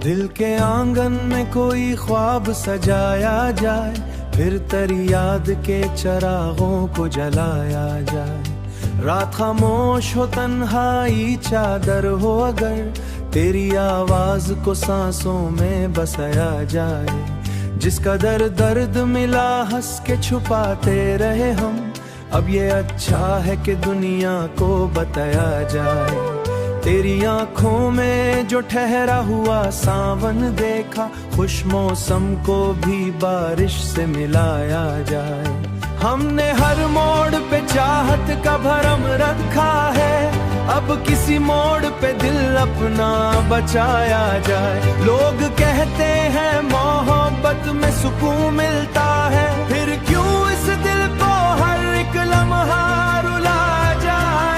दिल के आंगन में कोई ख्वाब सजाया जाए, फिर तेरी याद के चरागों को जलाया जाए। रात खामोश हो, तन्हाई चादर हो, अगर तेरी आवाज को सांसों में बसाया जाए। जिसका दर्द मिला हंस के छुपाते रहे हम, अब ये अच्छा है कि दुनिया को बताया जाए। तेरी आंखों में जो ठहरा हुआ सावन देखा, खुश मौसम को भी बारिश से मिलाया जाए। हमने हर मोड़ पे चाहत का भरम रखा है, अब किसी मोड़ पे दिल अपना बचाया जाए। लोग कहते हैं मोहब्बत में सुकून मिलता है, फिर क्यों इस दिल को हर एक लम्हा रुला जाए।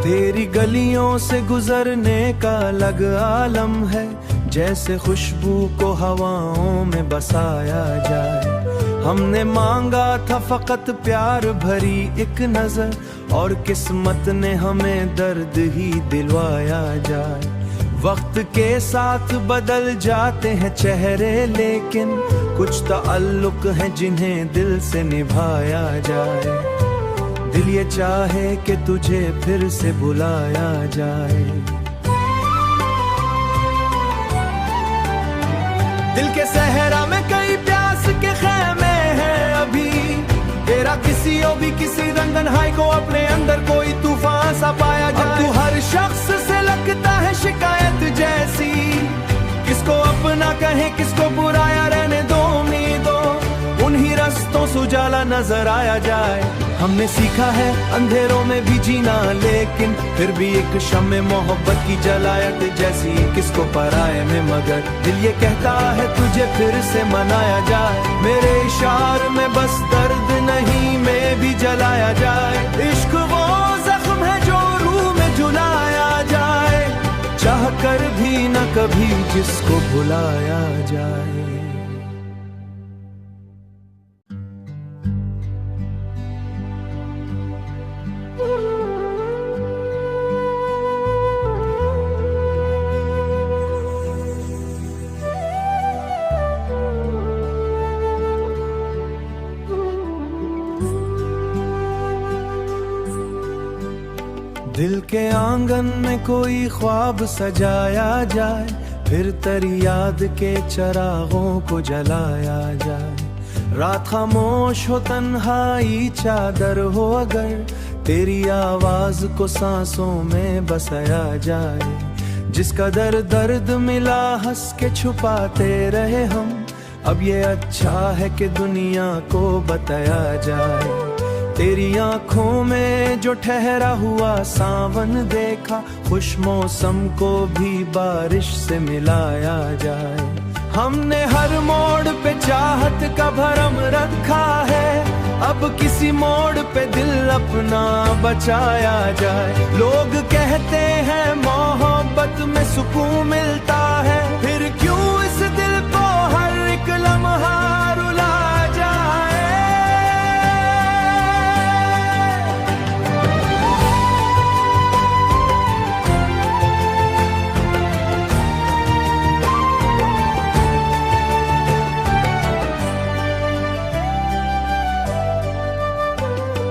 तेरी गलियों से गुजरने का अलग आलम है, जैसे खुशबू को हवाओं में बसाया जाए। हमने मांगा था फकत प्यार भरी एक नजर, और किस्मत ने हमें दर्द ही दिलवाया जाए। वक्त के साथ बदल जाते हैं चेहरे, लेकिन कुछ ताल्लुक हैं जिन्हें दिल से निभाया जाए। दिल ये चाहे कि तुझे फिर से बुलाया जाए। दिल के सहरा में कई प्यास के खेमे हैं अभी, तेरा किसी और भी किसी रंगन हाई को अपने अंदर कोई तूफान सा पाया जाए। तू हर शख्स से लगता है शिकायत जैसी, किसको अपना कहे किसको बुराया, रहने दो उम्मीदों उन्हीं रस्तों से उजाला नजर आया जाए। हमने सीखा है अंधेरों में भी जीना, लेकिन फिर भी एक शम्मे मोहब्बत की जलायत जैसी किसको पराए में, मगर दिल ये कहता है तुझे फिर से मनाया जाए। मेरे इशार में बस दर्द नहीं में भी जलाया जाए। इश्क वो जख्म है जो रूह में झुलाया जाए, चाह कर भी न कभी जिसको भुलाया जाए। दिल के आंगन में कोई ख्वाब सजाया जाए, फिर तेरी याद के चरागों को जलाया जाए। रात खामोश हो, तन्हाई चादर हो, अगर तेरी आवाज को सांसों में बसाया जाए। जिसका दर्द मिला हंस के छुपाते रहे हम, अब ये अच्छा है कि दुनिया को बताया जाए। तेरी आंखों में जो ठहरा हुआ सावन देखा, खुश मौसम को भी बारिश से मिलाया जाए। हमने हर मोड़ पे चाहत का भरम रखा है, अब किसी मोड़ पे दिल अपना बचाया जाए। लोग कहते हैं मोहब्बत में सुकून मिलता है, फिर क्यों इस दिल को हर एक लम्हा रुला जाए।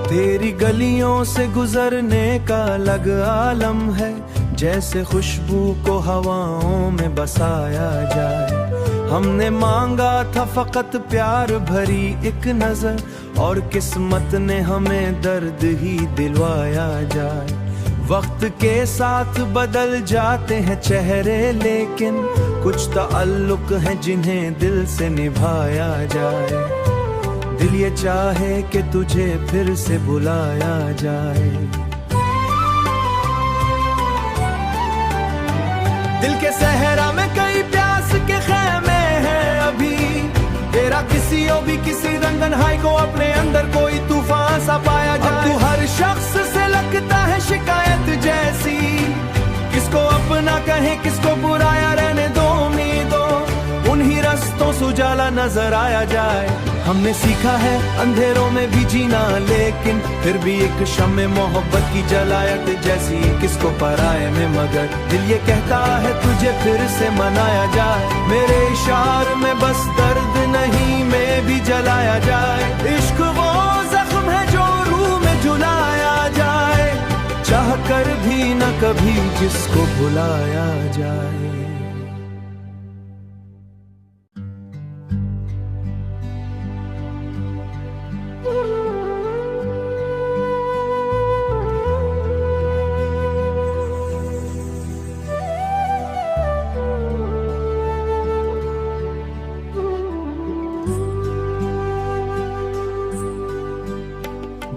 तेरी गलियों से गुजरने का अलग आलम है, जैसे खुशबू को हवाओं में बसाया जाए। हमने मांगा था फकत प्यार भरी एक नजर, और किस्मत ने हमें दर्द ही दिलवाया जाए। वक्त के साथ बदल जाते हैं चेहरे, लेकिन कुछ ताल्लुक हैं जिन्हें दिल से निभाया जाए। दिल ये चाहे कि तुझे फिर से बुलाया जाए। दिल के सहरा में कई प्यास के खेमे हैं अभी, तेरा किसी और भी किसी रंगन हाई को अपने अंदर कोई तूफान सा पाया जाए। तू हर शख्स से लगता है शिकायत जैसी, किसको अपना अपना कहें किसको बुराया, रहने दो उम्मीदों उन्हीं रस्तों से उजाला नजर आया जाए। हमने सीखा है अंधेरों में भी जीना, लेकिन फिर भी एक शम्मे मोहब्बत की जलायत जैसी किसको पराए में, मगर दिल ये कहता है तुझे फिर से मनाया जाए। मेरे इशार में बस दर्द नहीं में भी जलाया जाए। इश्क वो जख्म है जो रूह में झुलाया जाए, चाह कर भी न कभी जिसको भुलाया जाए।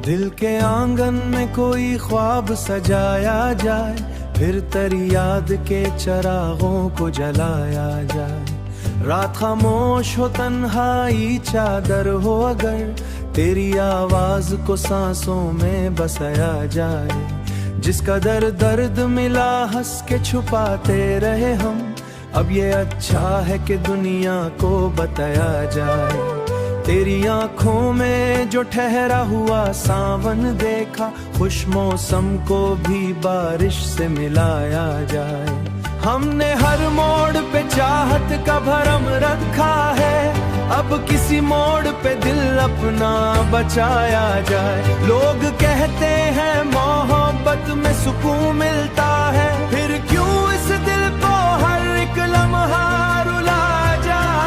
दिल के आंगन में कोई ख्वाब सजाया जाए, फिर तेरी याद के चरागों को जलाया जाए। रात खामोश हो तन्हाई चादर हो अगर, तेरी आवाज को सांसों में बसाया जाए। जिस कदर दर्द मिला हंस के छुपाते रहे हम, अब ये अच्छा है कि दुनिया को बताया जाए। तेरी आंखों में जो ठहरा हुआ सावन देखा, खुश मौसम को भी बारिश से मिलाया जाए। हमने हर मोड़ पे चाहत का भरम रखा है, अब किसी मोड़ पे दिल अपना बचाया जाए। लोग कहते हैं मोहब्बत में सुकून मिलता है, फिर क्यों इस दिल को हर एक लम्हा रुला जाए।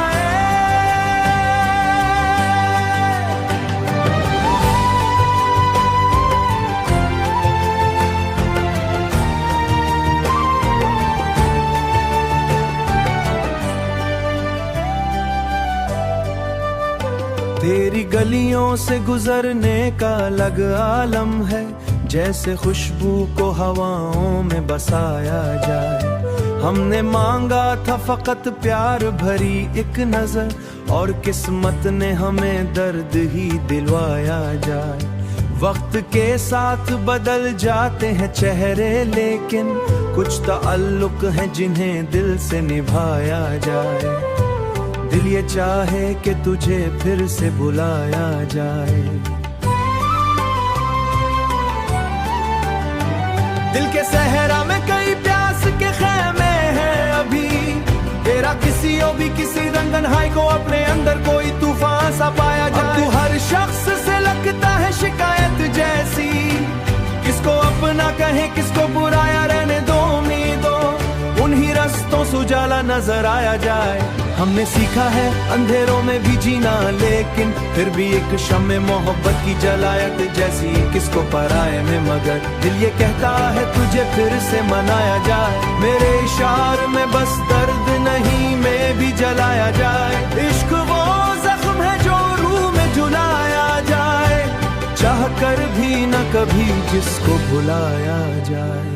तेरी गलियों से गुजरने का अलग आलम है, जैसे खुशबू को हवाओं में बसाया जाए। हमने मांगा था फकत प्यार भरी एक नजर, और किस्मत ने हमें दर्द ही दिलवाया जाए। वक्त के साथ बदल जाते हैं चेहरे, लेकिन कुछ ताल्लुक हैं जिन्हें दिल से निभाया जाए। दिल ये चाहे कि तुझे फिर से बुलाया जाए। दिल के सहरा में कई प्यास के खेमे हैं अभी, तेरा किसी और भी किसी रंगनहाई को अपने अंदर कोई तूफान सा पाया जाए। तू हर शख्स से लगता है शिकायत जैसी, किसको अपना कहें किसको बुराया, रहने दो उम्मीदों उन्हीं रस्तों से उजाला नजर आया जाए। हमने सीखा है अंधेरों में भी जीना, लेकिन फिर भी एक शम्मे मोहब्बत की जलायत जैसी किसको पराए में, मगर दिल ये कहता है तुझे फिर से मनाया जाए। मेरे इशार में बस दर्द नहीं में भी जलाया जाए। इश्क वो जख्म है जो रूह में झुलाया जाए, चाह कर भी न कभी जिसको भुलाया जाए।